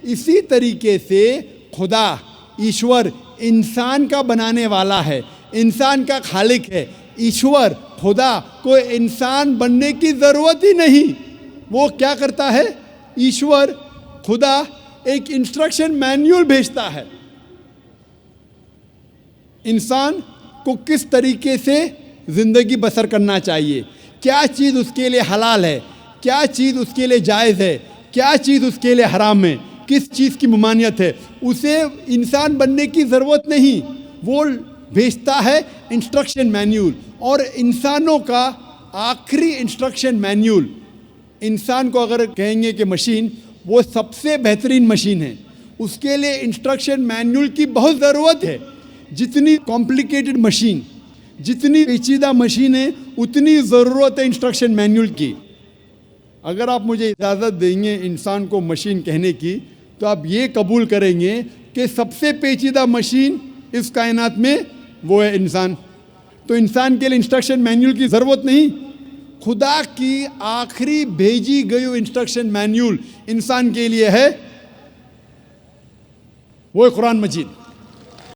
इसी तरीके से खुदा ईश्वर इंसान का बनाने वाला है, इंसान का खालिक है। ईश्वर खुदा को इंसान बनने की ज़रूरत ही नहीं। वो क्या करता है? ईश्वर खुदा एक इंस्ट्रक्शन मैन्युअल भेजता है इंसान को किस तरीके से ज़िंदगी बसर करना चाहिए, क्या चीज़ उसके लिए हलाल है, क्या चीज़ उसके लिए जायज़ है, क्या चीज़ उसके लिए हराम है, किस चीज़ की ममानियत है। उसे इंसान बनने की ज़रूरत नहीं, वो भेजता है इंस्ट्रक्शन मैन्युअल। और इंसानों का आखिरी इंस्ट्रक्शन मैन्युअल, इंसान को अगर कहेंगे कि मशीन, वो सबसे बेहतरीन मशीन है। उसके लिए इंस्ट्रक्शन मैन्युअल की बहुत ज़रूरत है। जितनी कॉम्प्लिकेटेड मशीन, जितनी पेचीदा मशीन है, उतनी ज़रूरत है इंस्ट्रक्शन मैन्युअल की। अगर आप मुझे इजाज़त देंगे इंसान को मशीन कहने की, तो आप ये कबूल करेंगे कि सबसे पेचीदा मशीन इस कायनात में वो है इंसान। तो इंसान के लिए इंस्ट्रक्शन मैन्युअल की ज़रूरत नहीं। खुदा की आखिरी भेजी गई इंस्ट्रक्शन मैन्युअल इंसान के लिए है, वो है कुरान मजीद।